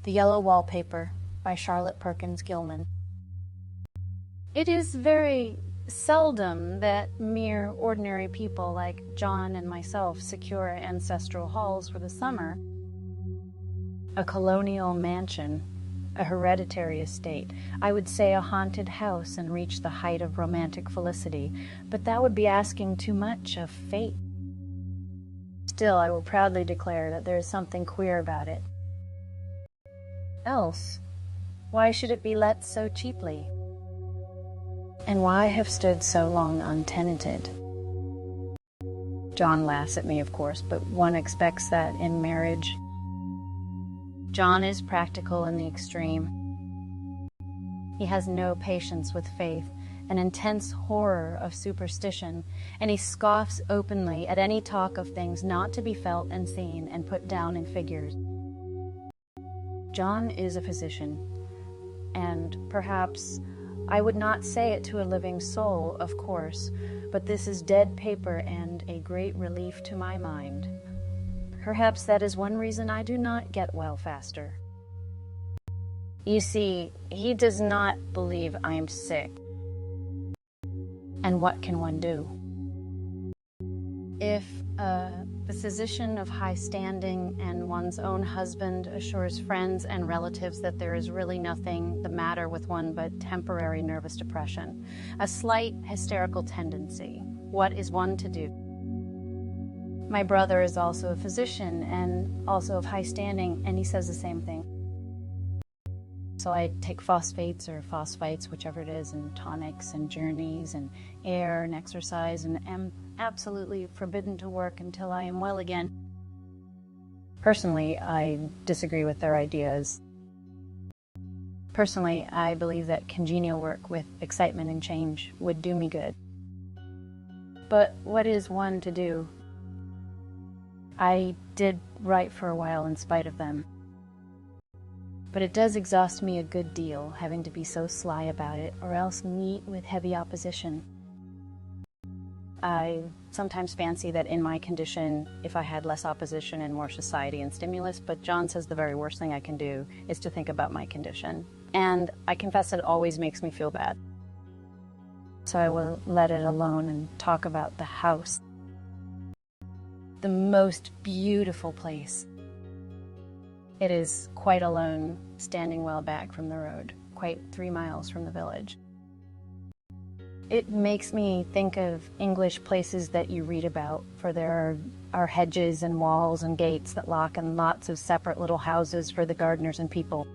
The Yellow Wallpaper by Charlotte Perkins Gilman. It is very seldom that mere ordinary people like John and myself secure ancestral halls for the summer. A colonial mansion, a hereditary estate, I would say a haunted house, and reach the height of romantic felicity, but that would be asking too much of fate. Still, I will proudly declare that there is something queer about it. Else, why should it be let so cheaply? And why have stood so long untenanted? John laughs at me, of course, but one expects that in marriage. John is practical in the extreme. He has no patience with faith, an intense horror of superstition, and he scoffs openly at any talk of things not to be felt and seen and put down in figures. John is a physician, and perhaps I would not say it to a living soul, of course, but this is dead paper and a great relief to my mind. Perhaps that is one reason I do not get well faster. You see, he does not believe I'm sick. And what can one do? If the physician of high standing and one's own husband assures friends and relatives that there is really nothing the matter with one but temporary nervous depression, a slight hysterical tendency, what is one to do? My brother is also a physician and also of high standing, and he says the same thing. So I take phosphates or phosphites, whichever it is, and tonics and journeys and air and exercise, and am absolutely forbidden to work until I am well again. Personally, I disagree with their ideas. Personally, I believe that congenial work with excitement and change would do me good. But what is one to do? I did write for a while in spite of them. But it does exhaust me a good deal, having to be so sly about it, or else meet with heavy opposition. I sometimes fancy that in my condition, if I had less opposition and more society and stimulus, but John says the very worst thing I can do is to think about my condition. And I confess it always makes me feel bad. So I will let it alone and talk about the house. The most beautiful place. It is quite alone, standing well back from the road, quite 3 miles from the village. It makes me think of English places that you read about, for there are hedges and walls and gates that lock, and lots of separate little houses for the gardeners and people.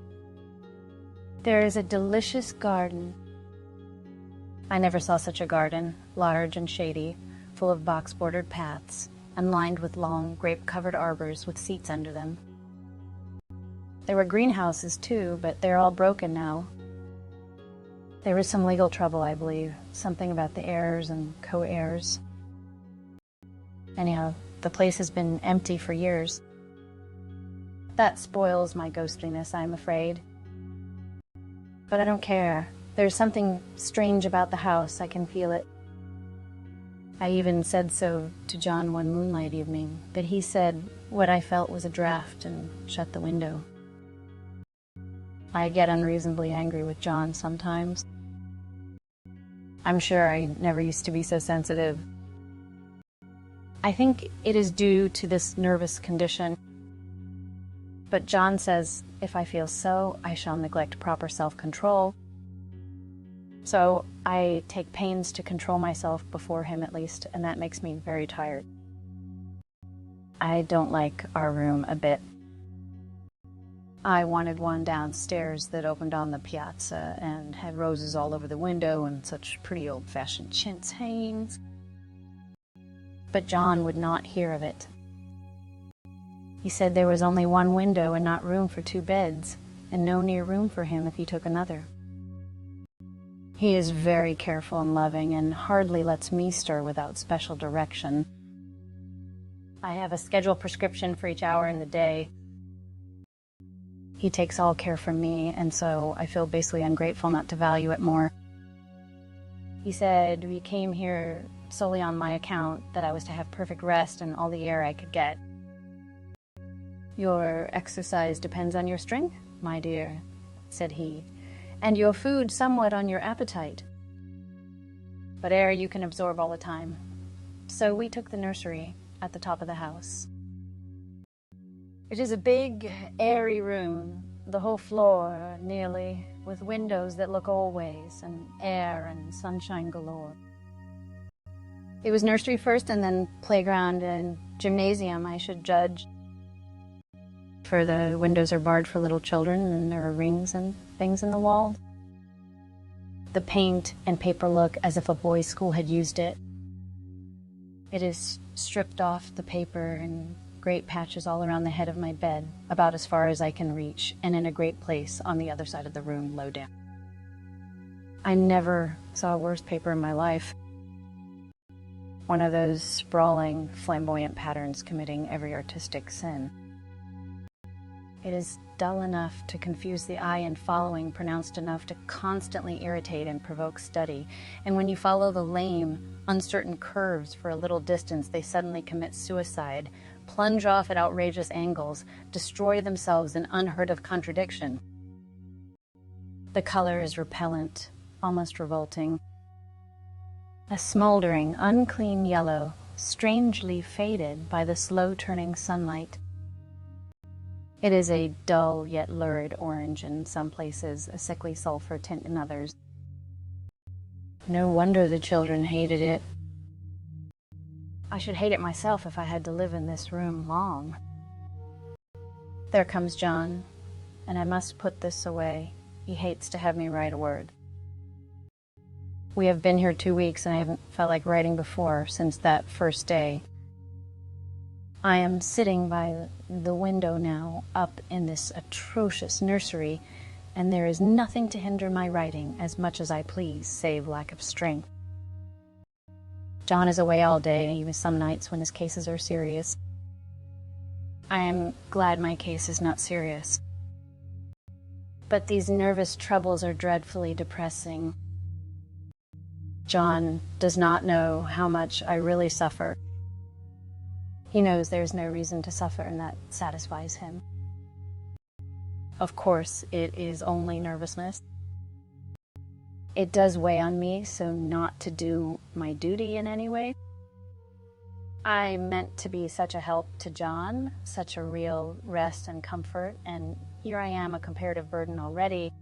There is a delicious garden. I never saw such a garden, large and shady, full of box-bordered paths, and lined with long, grape-covered arbors with seats under them. There were greenhouses, too, but they're all broken now. There was some legal trouble, I believe, something about the heirs and co-heirs. Anyhow, the place has been empty for years. That spoils my ghostliness, I'm afraid. But I don't care. There's something strange about the house, I can feel it. I even said so to John one moonlight evening, but he said what I felt was a draft and shut the window. I get unreasonably angry with John sometimes. I'm sure I never used to be so sensitive. I think it is due to this nervous condition. But John says if I feel so, I shall neglect proper self-control. So I take pains to control myself before him, at least, and that makes me very tired. I don't like our room a bit. I wanted one downstairs that opened on the piazza and had roses all over the window and such pretty old-fashioned chintz hangings. But John would not hear of it. He said there was only one window and not room for 2 beds, and no near room for him if he took another. He is very careful and loving and hardly lets me stir without special direction. I have a scheduled prescription for each hour in the day. He takes all care from me, and so I feel basically ungrateful not to value it more. He said we came here solely on my account, that I was to have perfect rest and all the air I could get. Your exercise depends on your strength? my dear," said he, "and your food somewhat on your appetite. But air you can absorb all the time." So we took the nursery at the top of the house. It is a big, airy room, the whole floor, nearly, with windows that look all ways, and air and sunshine galore. It was nursery first, and then playground and gymnasium, I should judge. For the windows are barred for little children, and there are rings and things in the walls. The paint and paper look as if a boys' school had used it. It is stripped off the paper in great patches all around the head of my bed, about as far as I can reach, and in a great place on the other side of the room, low down. I never saw worse paper in my life. One of those sprawling, flamboyant patterns committing every artistic sin. It is dull enough to confuse the eye and following pronounced enough to constantly irritate and provoke study. And when you follow the lame, uncertain curves for a little distance, they suddenly commit suicide, plunge off at outrageous angles, destroy themselves in unheard of contradiction. The color is repellent, almost revolting. A smoldering, unclean yellow, strangely faded by the slow-turning sunlight. It is a dull yet lurid orange in some places, a sickly sulfur tint in others. No wonder the children hated it. I should hate it myself if I had to live in this room long. There comes John, and I must put this away. He hates to have me write a word. We have been here 2 weeks, and I haven't felt like writing before since that first day. I am sitting by the window now, up in this atrocious nursery, and there is nothing to hinder my writing as much as I please, save lack of strength. John is away all day, even some nights when his cases are serious. I am glad my case is not serious. But these nervous troubles are dreadfully depressing. John does not know how much I really suffer. He knows there's no reason to suffer, and that satisfies him. Of course, it is only nervousness. It does weigh on me, so not to do my duty in any way. I meant to be such a help to John, such a real rest and comfort, and here I am, a comparative burden already.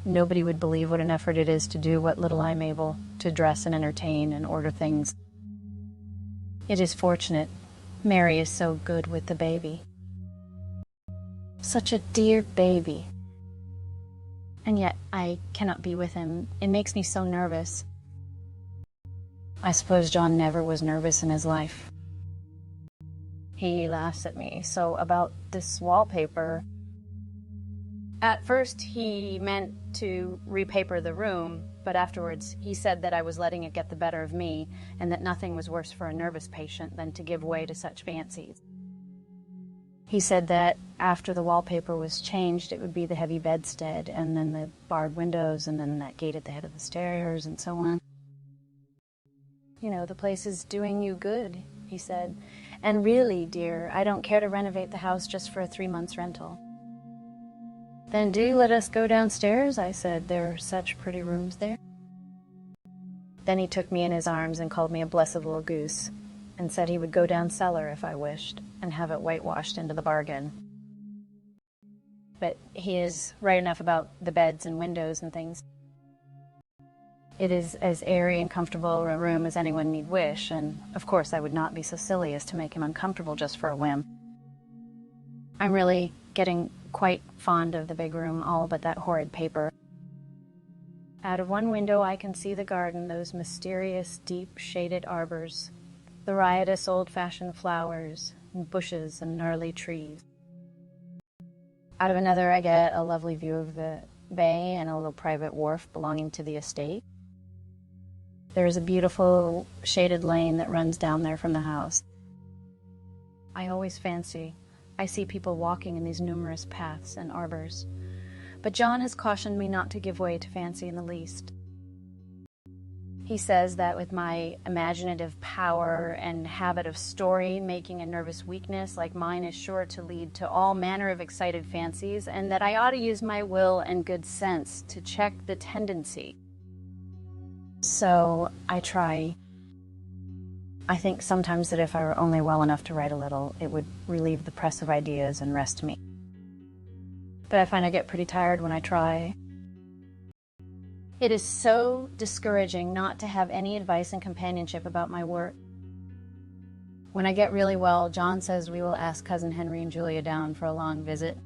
Nobody would believe what an effort it is to do what little I'm able to dress and entertain and order things. It is fortunate. Mary is so good with the baby. Such a dear baby. And yet I cannot be with him. It makes me so nervous. I suppose John never was nervous in his life. He laughs at me. So about this wallpaper, at first he meant to repaper the room, but afterwards he said that I was letting it get the better of me, and that nothing was worse for a nervous patient than to give way to such fancies. He said that after the wallpaper was changed, it would be the heavy bedstead, and then the barred windows, and then that gate at the head of the stairs, and so on. You know, the place is doing you good, he said. And really, dear, I don't care to renovate the house just for a 3 months rental. Then do let us go downstairs, I said. There are such pretty rooms there. Then he took me in his arms and called me a blessed little goose, and said he would go down cellar if I wished, and have it whitewashed into the bargain. But he is right enough about the beds and windows and things. It is as airy and comfortable a room as anyone need wish, and of course I would not be so silly as to make him uncomfortable just for a whim. I'm really getting quite fond of the big room, all but that horrid paper. Out of one window I can see the garden, those mysterious, deep-shaded arbors, the riotous old-fashioned flowers, and bushes and gnarly trees. Out of another I get a lovely view of the bay and a little private wharf belonging to the estate. There is a beautiful shaded lane that runs down there from the house. I always fancy I see people walking in these numerous paths and arbors, but John has cautioned me not to give way to fancy in the least. He says that with my imaginative power and habit of story making a nervous weakness like mine is sure to lead to all manner of excited fancies, and that I ought to use my will and good sense to check the tendency. So I try. I think sometimes that if I were only well enough to write a little, it would relieve the press of ideas and rest me. But I find I get pretty tired when I try. It is so discouraging not to have any advice and companionship about my work. When I get really well, John says we will ask Cousin Henry and Julia down for a long visit.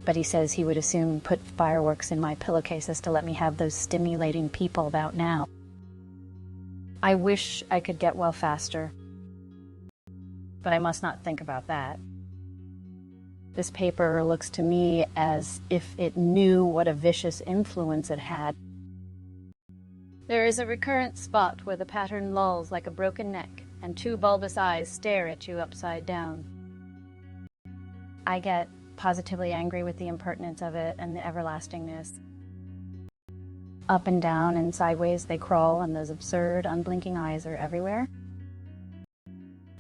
But he says he would as soon put fireworks in my pillowcases to let me have those stimulating people about now. I wish I could get well faster, but I must not think about that. This paper looks to me as if it knew what a vicious influence it had. There is a recurrent spot where the pattern lolls like a broken neck, and two bulbous eyes stare at you upside down. I get positively angry with the impertinence of it and the everlastingness. Up and down and sideways they crawl, and those absurd, unblinking eyes are everywhere.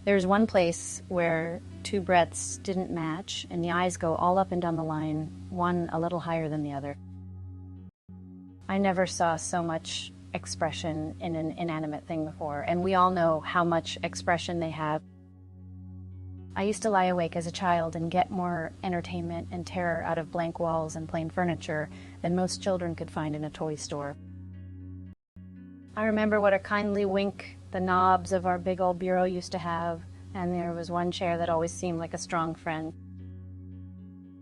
There's one place where two breadths didn't match, and the eyes go all up and down the line, one a little higher than the other. I never saw so much expression in an inanimate thing before, and we all know how much expression they have. I used to lie awake as a child and get more entertainment and terror out of blank walls and plain furniture than most children could find in a toy store. I remember what a kindly wink the knobs of our big old bureau used to have, and there was one chair that always seemed like a strong friend.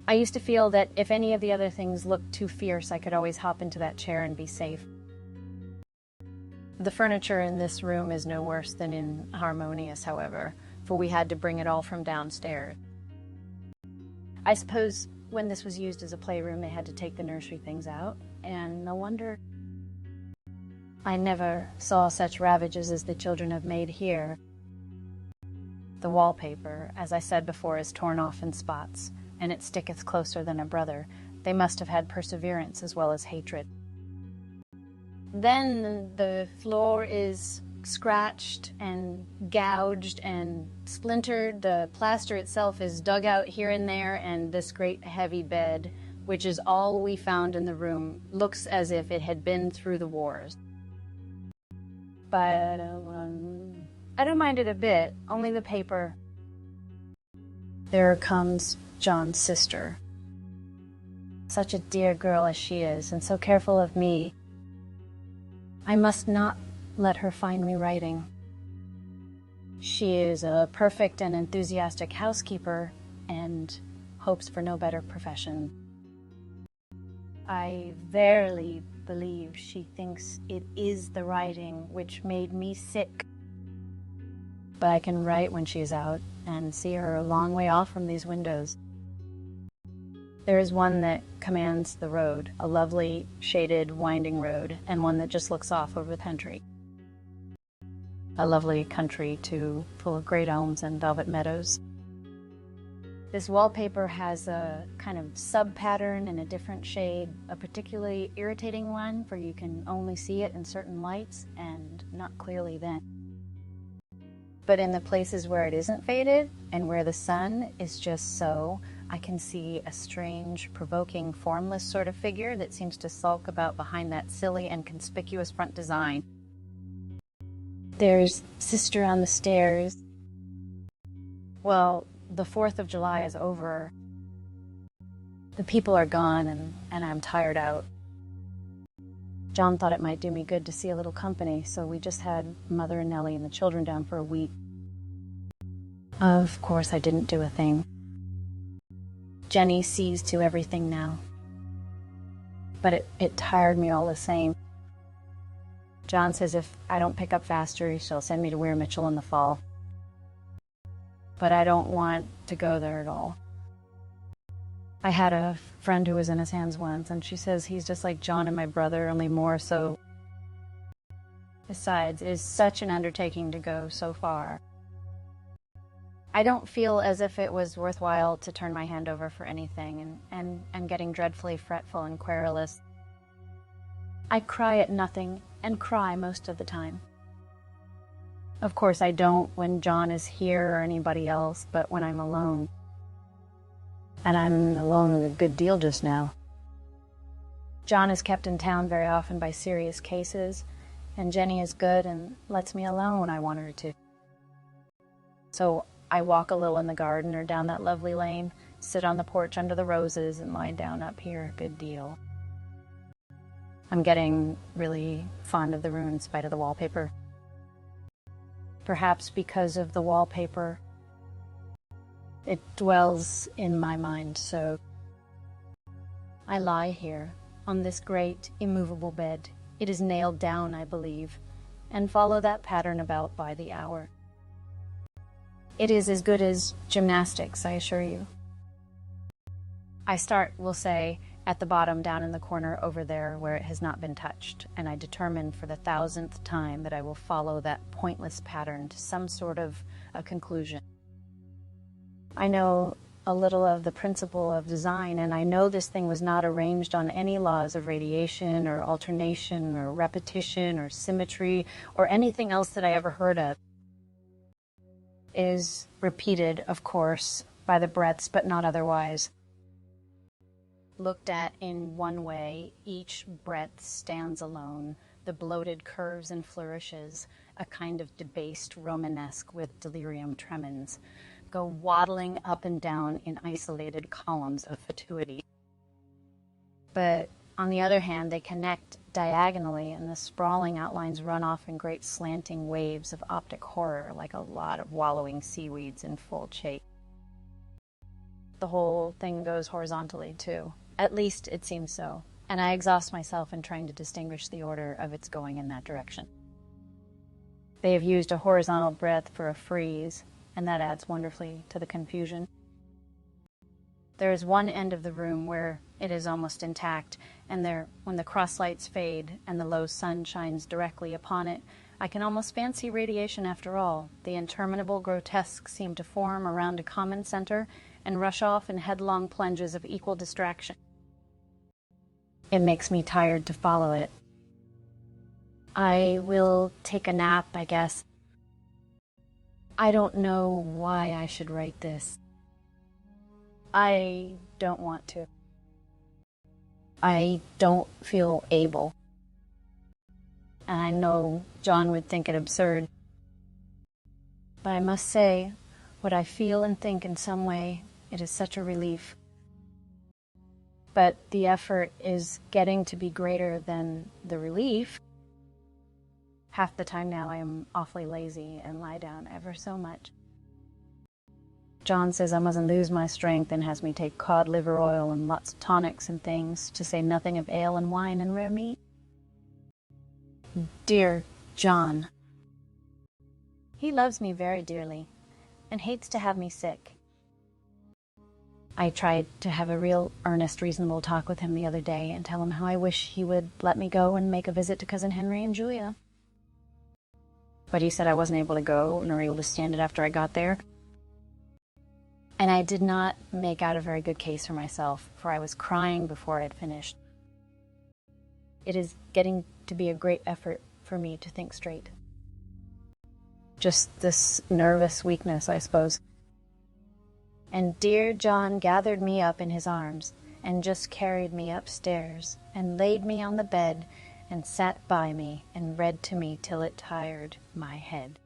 I used to feel that if any of the other things looked too fierce, I could always hop into that chair and be safe. The furniture in this room is no worse than inharmonious, however, for we had to bring it all from downstairs. I suppose when this was used as a playroom, they had to take the nursery things out, and no wonder. I never saw such ravages as the children have made here. The wallpaper, as I said before, is torn off in spots, and it sticketh closer than a brother. They must have had perseverance as well as hatred. Then the floor is scratched and gouged and splintered. The plaster itself is dug out here and there, and this great heavy bed, which is all we found in the room, looks as if it had been through the wars. But I don't mind it a bit, only the paper. There comes John's sister. Such a dear girl as she is, and so careful of me. I must not let her find me writing. She is a perfect and enthusiastic housekeeper and hopes for no better profession. I verily believe she thinks it is the writing which made me sick. But I can write when she is out and see her a long way off from these windows. There is one that commands the road, a lovely, shaded, winding road, and one that just looks off over the country. A lovely country, too, full of great elms and velvet meadows. This wallpaper has a kind of sub-pattern in a different shade, a particularly irritating one, for you can only see it in certain lights and not clearly then. But in the places where it isn't faded and where the sun is just so, I can see a strange, provoking, formless sort of figure that seems to sulk about behind that silly and conspicuous front design. There's Sister on the stairs. Well, the 4th of July is over. The people are gone and I'm tired out. John thought it might do me good to see a little company, so we just had Mother and Nellie and the children down for a week. Of course, I didn't do a thing. Jenny sees to everything now. But it tired me all the same. John says if I don't pick up faster, she'll send me to Weir Mitchell in the fall. But I don't want to go there at all. I had a friend who was in his hands once, and she says he's just like John and my brother, only more so. Besides, it is such an undertaking to go so far. I don't feel as if it was worthwhile to turn my hand over for anything, and I'm getting dreadfully fretful and querulous. I cry at nothing and cry most of the time. Of course, I don't when John is here or anybody else, but when I'm alone. And I'm alone a good deal just now. John is kept in town very often by serious cases, and Jenny is good and lets me alone when I want her to. So I walk a little in the garden or down that lovely lane, sit on the porch under the roses, and lie down up here a good deal. I'm getting really fond of the room in spite of the wallpaper. Perhaps because of the wallpaper, it dwells in my mind, so I lie here on this great immovable bed. It is nailed down, I believe, and follow that pattern about by the hour. It is as good as gymnastics, I assure you. I start, we'll say, at the bottom down in the corner over there where it has not been touched, and I determine for the 1000th time that I will follow that pointless pattern to some sort of a conclusion. I know a little of the principle of design, and I know this thing was not arranged on any laws of radiation or alternation or repetition or symmetry or anything else that I ever heard of. It is repeated, of course, by the breadths, but not otherwise. Looked at in one way, each breadth stands alone, the bloated curves and flourishes, a kind of debased Romanesque with delirium tremens, go waddling up and down in isolated columns of fatuity. But on the other hand, they connect diagonally, and the sprawling outlines run off in great slanting waves of optic horror, like a lot of wallowing seaweeds in full chase. The whole thing goes horizontally, too. At least it seems so, and I exhaust myself in trying to distinguish the order of its going in that direction. They have used a horizontal breadth for a frieze, and that adds wonderfully to the confusion. There is one end of the room where it is almost intact, and there, when the cross lights fade and the low sun shines directly upon it, I can almost fancy radiation after all. The interminable grotesques seem to form around a common center and rush off in headlong plunges of equal distraction. It makes me tired to follow it. I will take a nap, I guess. I don't know why I should write this. I don't want to. I don't feel able. And I know John would think it absurd. But I must say, what I feel and think in some way, it is such a relief. But the effort is getting to be greater than the relief. Half the time now I am awfully lazy and lie down ever so much. John says I mustn't lose my strength and has me take cod liver oil and lots of tonics and things, to say nothing of ale and wine and rare meat. Dear John. He loves me very dearly and hates to have me sick. I tried to have a real earnest, reasonable talk with him the other day and tell him how I wish he would let me go and make a visit to Cousin Henry and Julia. But he said I wasn't able to go, nor able to stand it after I got there. And I did not make out a very good case for myself, for I was crying before I had finished. It is getting to be a great effort for me to think straight. Just this nervous weakness, I suppose. And dear John gathered me up in his arms and just carried me upstairs and laid me on the bed and sat by me and read to me till it tired my head.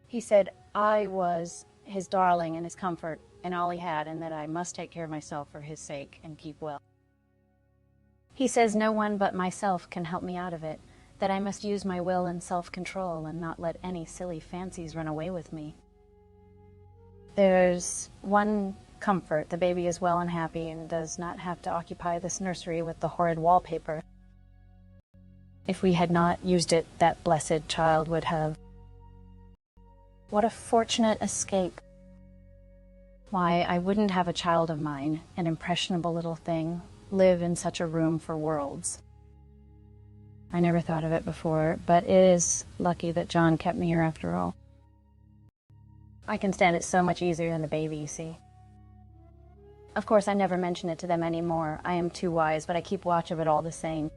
He said I was his darling and his comfort and all he had, and that I must take care of myself for his sake and keep well. He says no one but myself can help me out of it, that I must use my will and self-control and not let any silly fancies run away with me. There's one comfort: the baby is well and happy and does not have to occupy this nursery with the horrid wallpaper. If we had not used it, that blessed child would have. What a fortunate escape. Why, I wouldn't have a child of mine, an impressionable little thing, live in such a room for worlds. I never thought of it before, but it is lucky that John kept me here after all. I can stand it so much easier than the baby, you see. Of course, I never mention it to them anymore. I am too wise, but I keep watch of it all the same.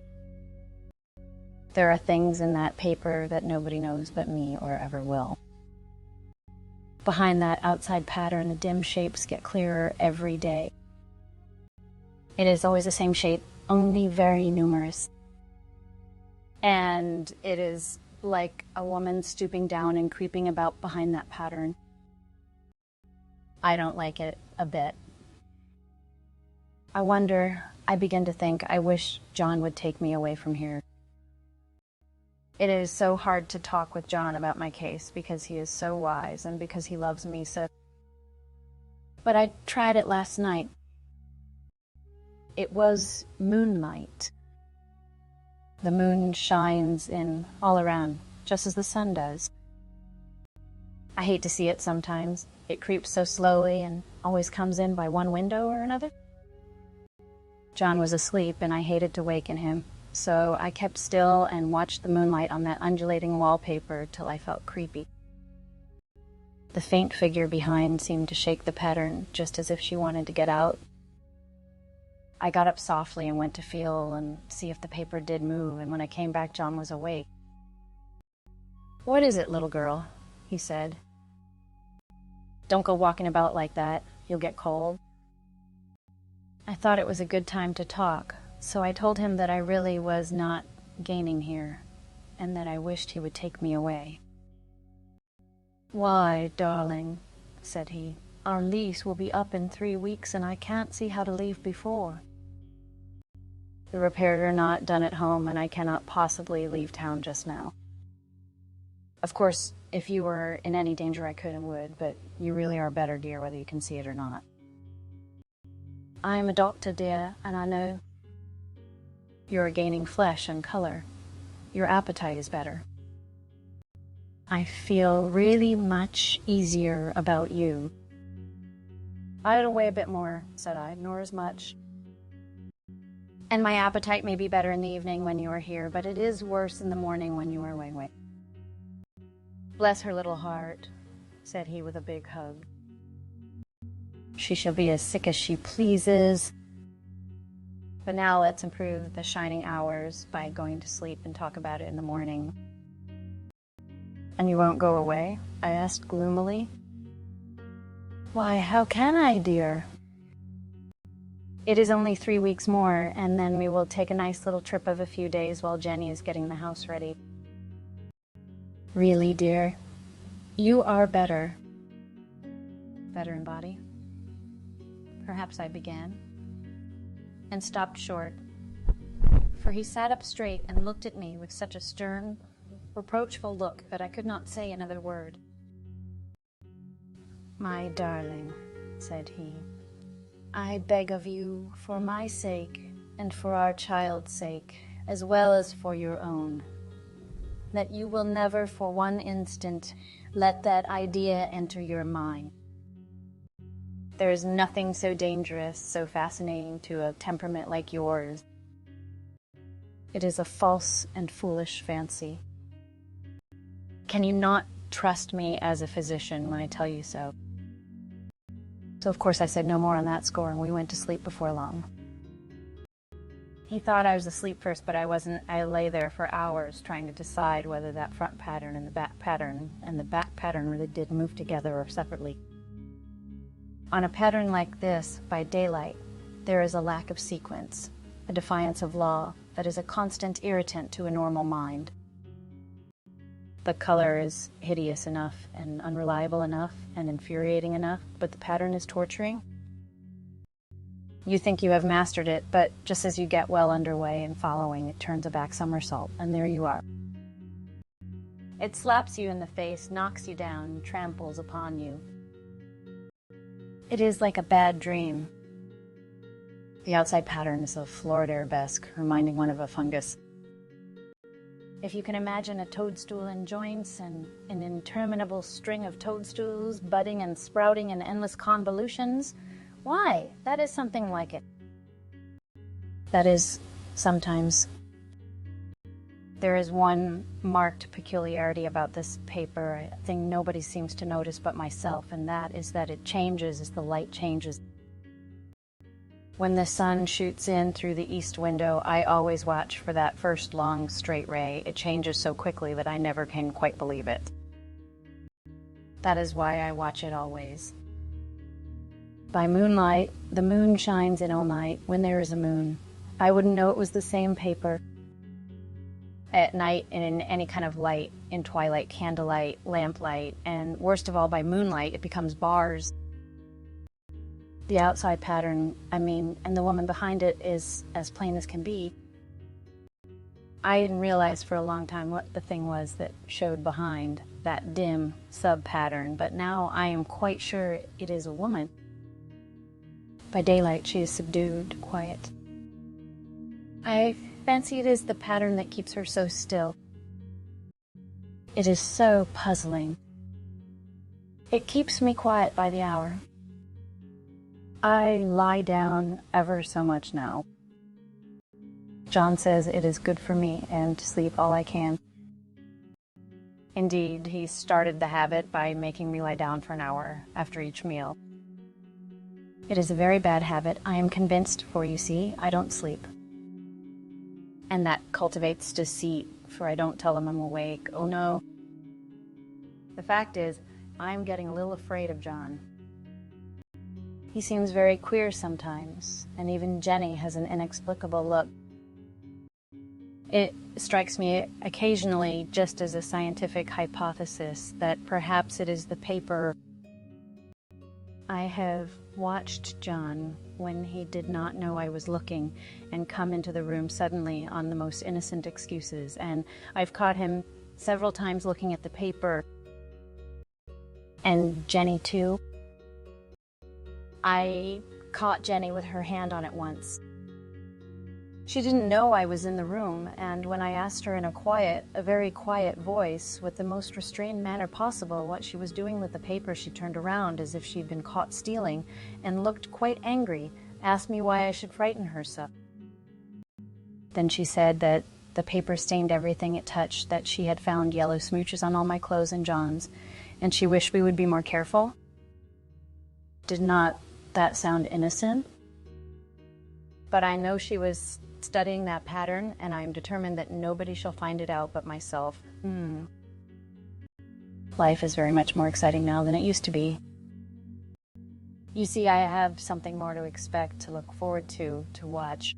There are things in that paper that nobody knows but me or ever will. Behind that outside pattern, the dim shapes get clearer every day. It is always the same shape, only very numerous. And it is like a woman stooping down and creeping about behind that pattern. I don't like it a bit. I begin to think, I wish John would take me away from here. It is so hard to talk with John about my case because he is so wise and because he loves me so. But I tried it last night. It was moonlight. The moon shines in all around, just as the sun does. I hate to see it sometimes. It creeps so slowly and always comes in by one window or another. John was asleep and I hated to waken him, so I kept still and watched the moonlight on that undulating wallpaper till I felt creepy. The faint figure behind seemed to shake the pattern just as if she wanted to get out. I got up softly and went to feel and see if the paper did move, and when I came back, John was awake. "What is it, little girl?" he said. "Don't go walking about like that. You'll get cold." I thought it was a good time to talk, so I told him that I really was not gaining here, and that I wished he would take me away. "Why, darling," said he, "our lease will be up in 3 weeks, and I can't see how to leave before. The repairs are not done at home, and I cannot possibly leave town just now. Of course, if you were in any danger, I could and would, but you really are better, dear, whether you can see it or not. I am a doctor, dear, and I know you are gaining flesh and color. Your appetite is better. I feel really much easier about you." "I'll weigh a bit more," said I, "nor as much. And my appetite may be better in the evening when you are here, but it is worse in the morning when you are away." "Bless her little heart," said he with a big hug. "She shall be as sick as she pleases. But now let's improve the shining hours by going to sleep and talk about it in the morning." "And you won't go away?" I asked gloomily. "Why, how can I, dear? It is only 3 weeks more, and then we will take a nice little trip of a few days while Jenny is getting the house ready." "Really, dear, you are better." "Better in body?" Perhaps I began, and stopped short, for he sat up straight and looked at me with such a stern, reproachful look that I could not say another word. "My darling," said he, "I beg of you, for my sake and for our child's sake, as well as for your own, that you will never for one instant let that idea enter your mind. There is nothing so dangerous, so fascinating to a temperament like yours. It is a false and foolish fancy. Can you not trust me as a physician when I tell you so?" So of course I said no more on that score, and we went to sleep before long. He thought I was asleep first, but I wasn't. I lay there for hours trying to decide whether that front pattern and the back pattern really did move together or separately. On a pattern like this, by daylight, there is a lack of sequence, a defiance of law that is a constant irritant to a normal mind. The color is hideous enough and unreliable enough and infuriating enough, but the pattern is torturing. You think you have mastered it, but just as you get well underway and following, it turns a back somersault, and there you are. It slaps you in the face, knocks you down, tramples upon you. It is like a bad dream. The outside pattern is a florid arabesque, reminding one of a fungus. If you can imagine a toadstool in joints and an interminable string of toadstools budding and sprouting in endless convolutions, why, that is something like it. That is, sometimes. There is one marked peculiarity about this paper, a thing nobody seems to notice but myself, and that is that it changes as the light changes. When the sun shoots in through the east window, I always watch for that first long, straight ray. It changes so quickly that I never can quite believe it. That is why I watch it always. By moonlight, the moon shines in all night when there is a moon. I wouldn't know it was the same paper. At night, in any kind of light, in twilight, candlelight, lamplight, and worst of all, by moonlight, it becomes bars. The outside pattern, and the woman behind it is as plain as can be. I didn't realize for a long time what the thing was that showed behind that dim sub-pattern, but now I am quite sure it is a woman. By daylight, she is subdued, quiet. I fancy it is the pattern that keeps her so still. It is so puzzling. It keeps me quiet by the hour. I lie down ever so much now. John says it is good for me and to sleep all I can. Indeed, he started the habit by making me lie down for an hour after each meal. It is a very bad habit, I am convinced, for you see, I don't sleep. And that cultivates deceit, for I don't tell him I'm awake. Oh no. The fact is, I'm getting a little afraid of John. He seems very queer sometimes, and even Jenny has an inexplicable look. It strikes me occasionally just as a scientific hypothesis that perhaps it is the paper. I have watched John when he did not know I was looking and come into the room suddenly on the most innocent excuses, and I've caught him several times looking at the paper, and Jenny too. I caught Jenny with her hand on it once. She didn't know I was in the room, and when I asked her in a very quiet voice, with the most restrained manner possible, what she was doing with the paper, she turned around as if she'd been caught stealing, and looked quite angry, asked me why I should frighten her so. Then she said that the paper stained everything it touched, that she had found yellow smooches on all my clothes and John's, and she wished we would be more careful. Did not that sound innocent? But I know she was studying that pattern, and I am determined that nobody shall find it out but myself. Life is very much more exciting now than it used to be. You see, I have something more to expect, to look forward to watch.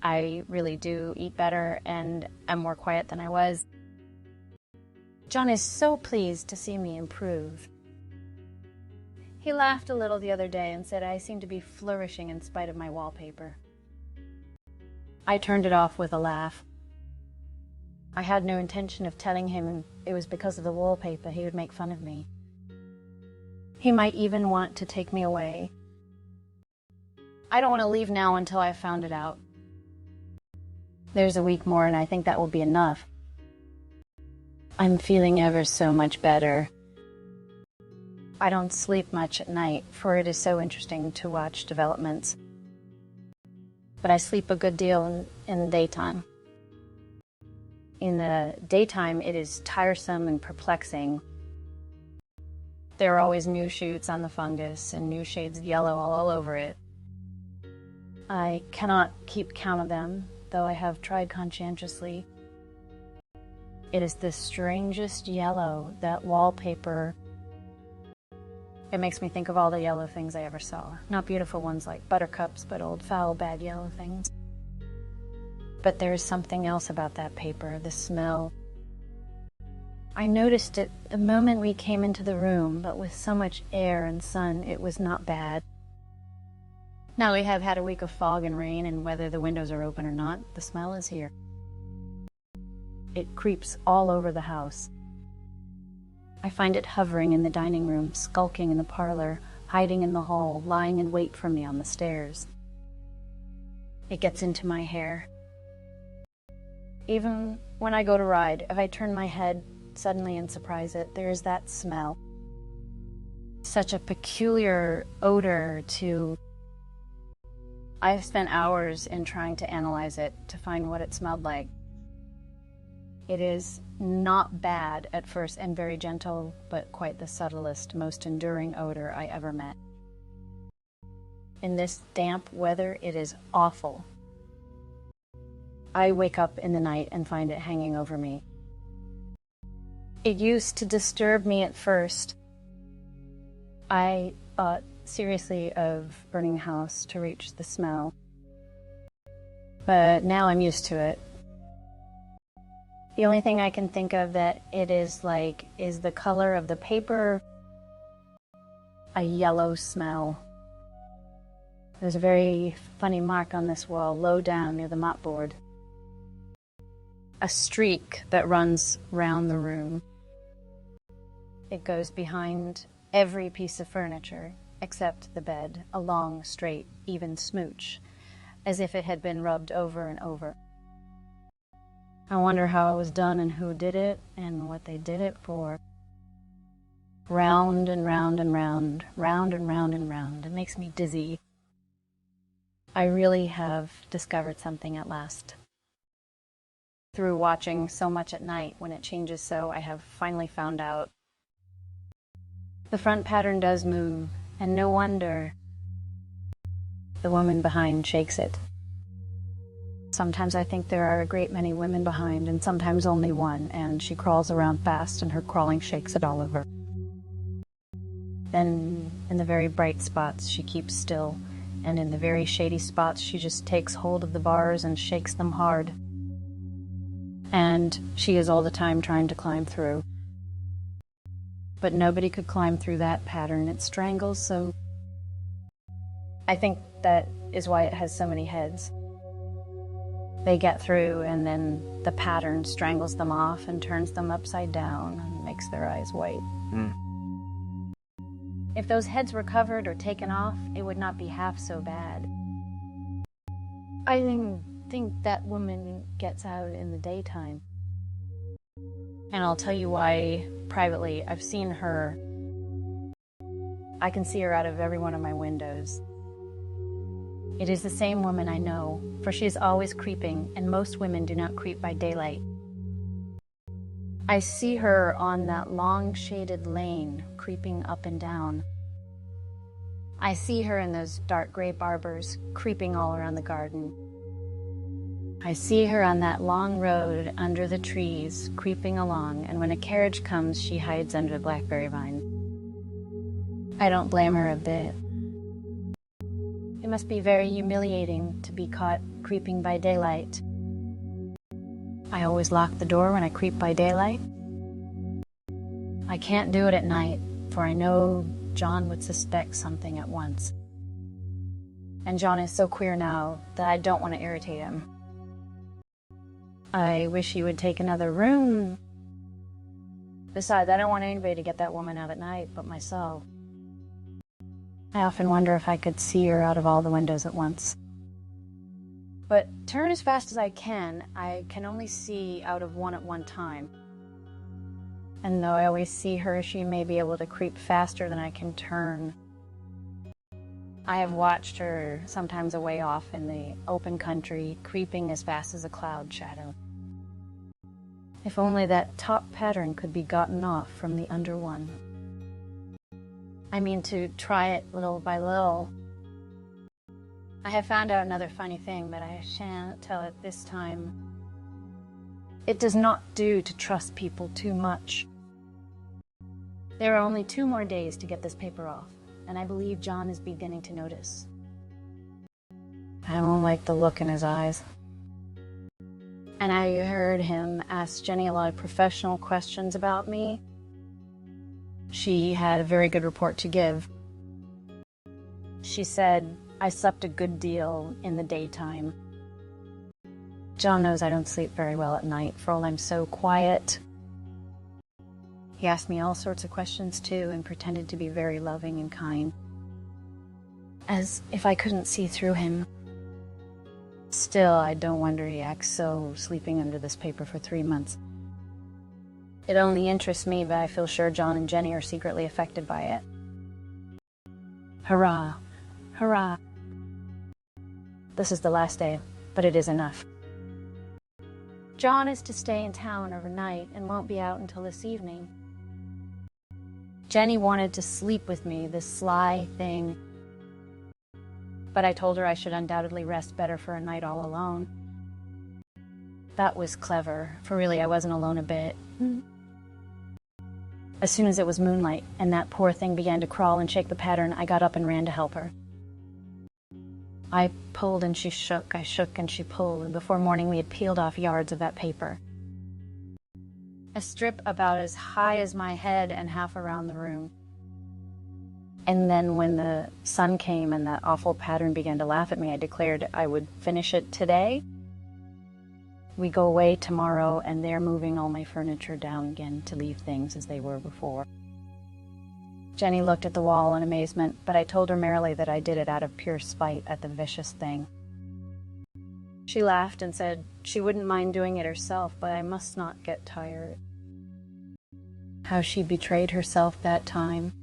I really do eat better, and am more quiet than I was. John is so pleased to see me improve. He laughed a little the other day and said I seemed to be flourishing in spite of my wallpaper. I turned it off with a laugh. I had no intention of telling him it was because of the wallpaper. He would make fun of me. He might even want to take me away. I don't want to leave now until I've found it out. There's a week more, and I think that will be enough. I'm feeling ever so much better. I don't sleep much at night, for it is so interesting to watch developments. But I sleep a good deal in the daytime. In the daytime, it is tiresome and perplexing. There are always new shoots on the fungus and new shades of yellow all over it. I cannot keep count of them, though I have tried conscientiously. It is the strangest yellow, that wallpaper. It makes me think of all the yellow things I ever saw. Not beautiful ones like buttercups, but old, foul, bad yellow things. But there is something else about that paper, the smell. I noticed it the moment we came into the room, but with so much air and sun, it was not bad. Now we have had a week of fog and rain, and whether the windows are open or not, the smell is here. It creeps all over the house. I find it hovering in the dining room, skulking in the parlor, hiding in the hall, lying in wait for me on the stairs. It gets into my hair. Even when I go to ride, if I turn my head suddenly and surprise it, there is that smell. Such a peculiar odor to... I've spent hours in trying to analyze it, to find what it smelled like. It is not bad at first and very gentle, but quite the subtlest, most enduring odor I ever met. In this damp weather, it is awful. I wake up in the night and find it hanging over me. It used to disturb me at first. I thought seriously of burning the house to reach the smell. But now I'm used to it. The only thing I can think of that it is like is the color of the paper, a yellow smell. There's a very funny mark on this wall, low down near the mopboard. A streak that runs round the room. It goes behind every piece of furniture, except the bed, a long, straight, even smooch, as if it had been rubbed over and over. I wonder how it was done and who did it and what they did it for. Round and round and round, round and round and round. It makes me dizzy. I really have discovered something at last. Through watching so much at night when it changes so, I have finally found out. The front pattern does move, and no wonder the woman behind shakes it. Sometimes I think there are a great many women behind, and sometimes only one, and she crawls around fast, and her crawling shakes it all over. Then, in the very bright spots, she keeps still, and in the very shady spots, she just takes hold of the bars and shakes them hard. And she is all the time trying to climb through. But nobody could climb through that pattern. It strangles, so I think that is why it has so many heads. They get through, and then the pattern strangles them off and turns them upside down and makes their eyes white. If those heads were covered or taken off, it would not be half so bad. I think that woman gets out in the daytime. And I'll tell you why privately. I've seen her. I can see her out of every one of my windows. It is the same woman I know, for she is always creeping, and most women do not creep by daylight. I see her on that long shaded lane, creeping up and down. I see her in those dark gray barbers, creeping all around the garden. I see her on that long road under the trees, creeping along, and when a carriage comes, she hides under the blackberry vine. I don't blame her a bit. It must be very humiliating to be caught creeping by daylight. I always lock the door when I creep by daylight. I can't do it at night, for I know John would suspect something at once. And John is so queer now that I don't want to irritate him. I wish he would take another room. Besides, I don't want anybody to get that woman out at night but myself. I often wonder if I could see her out of all the windows at once. But turn as fast as I can only see out of one at one time. And though I always see her, she may be able to creep faster than I can turn. I have watched her sometimes away off in the open country, creeping as fast as a cloud shadow. If only that top pattern could be gotten off from the under one. I mean to try it little by little. I have found out another funny thing, but I shan't tell it this time. It does not do to trust people too much. There are only 2 more days to get this paper off, and I believe John is beginning to notice. I don't like the look in his eyes. And I heard him ask Jenny a lot of professional questions about me. She had a very good report to give. She said, I slept a good deal in the daytime. John knows I don't sleep very well at night, for all I'm so quiet. He asked me all sorts of questions too, and pretended to be very loving and kind. As if I couldn't see through him. Still, I don't wonder he acts so, sleeping under this paper for 3 months. It only interests me, but I feel sure John and Jenny are secretly affected by it. Hurrah! Hurrah! This is the last day, but it is enough. John is to stay in town overnight and won't be out until this evening. Jenny wanted to sleep with me, this sly thing. but I told her I should undoubtedly rest better for a night all alone. That was clever, for really I wasn't alone a bit. As soon as it was moonlight and that poor thing began to crawl and shake the pattern, I got up and ran to help her. I pulled and she shook, I shook and she pulled, and before morning we had peeled off yards of that paper. A strip about as high as my head and half around the room. And then when the sun came and that awful pattern began to laugh at me, I declared I would finish it today. We go away tomorrow, and they're moving all my furniture down again to leave things as they were before. Jenny looked at the wall in amazement, but I told her merrily that I did it out of pure spite at the vicious thing. She laughed and said she wouldn't mind doing it herself, but I must not get tired. How she betrayed herself that time.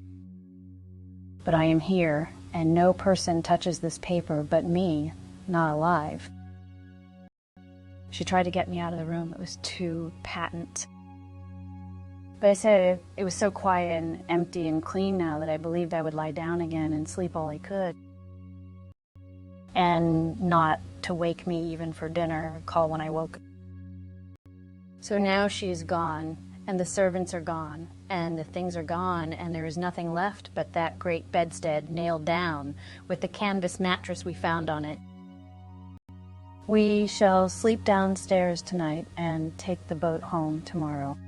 But I am here, and no person touches this paper but me, not alive. She tried to get me out of the room. It was too patent. But I said it was so quiet and empty and clean now that I believed I would lie down again and sleep all I could. And not to wake me even for dinner or call when I woke. So now she's gone, and the servants are gone, and the things are gone, and there is nothing left but that great bedstead nailed down with the canvas mattress we found on it. We shall sleep downstairs tonight and take the boat home tomorrow.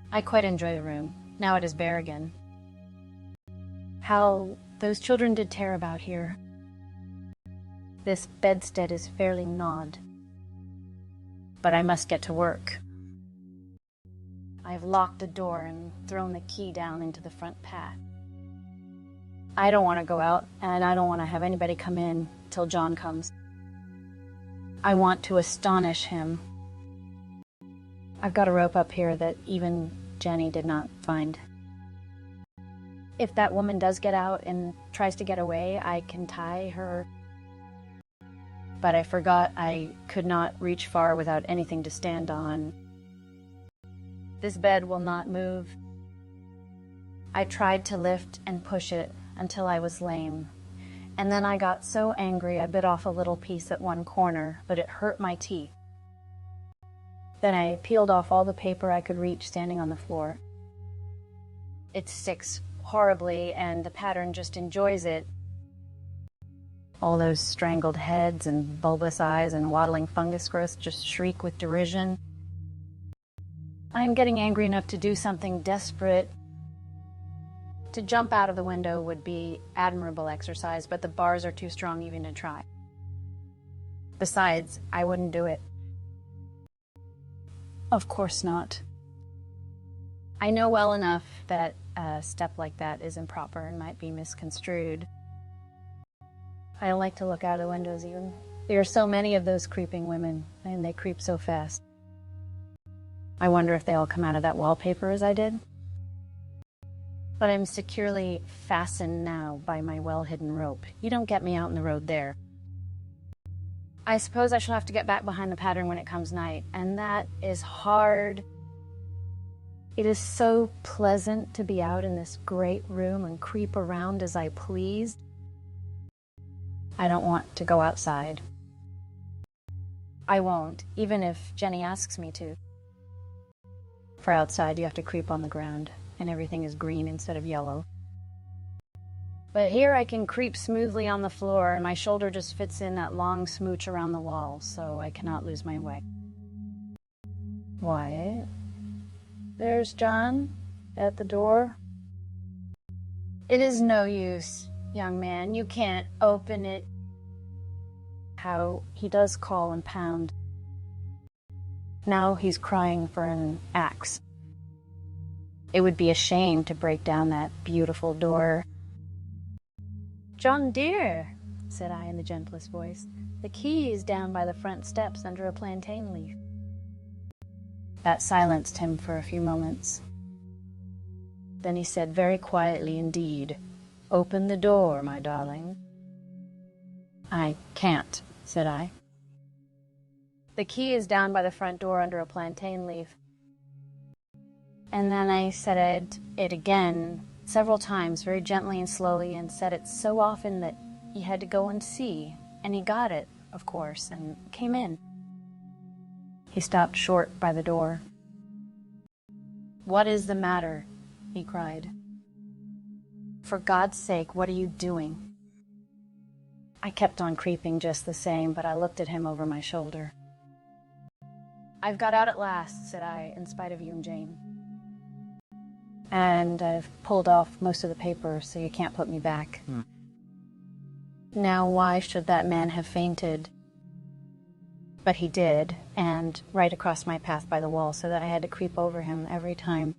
I quite enjoy the room. Now it is bare again. How those children did tear about here. This bedstead is fairly gnawed. But I must get to work. I have locked the door and thrown the key down into the front path. I don't want to go out, and I don't want to have anybody come in till John comes. I want to astonish him. I've got a rope up here that even Jenny did not find. If that woman does get out and tries to get away, I can tie her. But I forgot I could not reach far without anything to stand on. This bed will not move. I tried to lift and push it until I was lame. And then I got so angry I bit off a little piece at one corner, but it hurt my teeth. Then I peeled off all the paper I could reach standing on the floor. It sticks horribly, and the pattern just enjoys it. All those strangled heads and bulbous eyes and waddling fungus growths just shriek with derision. I'm getting angry enough to do something desperate. To jump out of the window would be admirable exercise, but the bars are too strong even to try. Besides, I wouldn't do it. Of course not. I know well enough that a step like that is improper and might be misconstrued. I don't like to look out of the windows even. There are so many of those creeping women, and they creep so fast. I wonder if they all come out of that wallpaper as I did. But I'm securely fastened now by my well-hidden rope. You don't get me out in the road there. I suppose I shall have to get back behind the pattern when it comes night, and that is hard. It is so pleasant to be out in this great room and creep around as I please. I don't want to go outside. I won't, even if Jenny asks me to. For outside you have to creep on the ground, and everything is green instead of yellow. But here I can creep smoothly on the floor, and my shoulder just fits in that long smooch around the wall, so I cannot lose my way. Why, there's John at the door. It is no use, young man. You can't open it. How he does call and pound. Now he's crying for an axe. It would be a shame to break down that beautiful door. John dear, said I in the gentlest voice, the key is down by the front steps under a plantain leaf. That silenced him for a few moments. Then he said very quietly indeed, open the door, my darling. I can't, said I. The key is down by the front door under a plantain leaf. And then I said it again, several times, very gently and slowly, and said it so often that He had to go and see, and he got it, of course, and came in. He stopped short by the door. "What is the matter?" he cried. "For God's sake, what are you doing?" I kept on creeping just the same, but I looked at him over my shoulder. "I've got out at last," said I, "in spite of you and Jane. And I've pulled off most of the paper, so you can't put me back." Now, why should that man have fainted? But he did, and right across my path by the wall, so that I had to creep over him every time.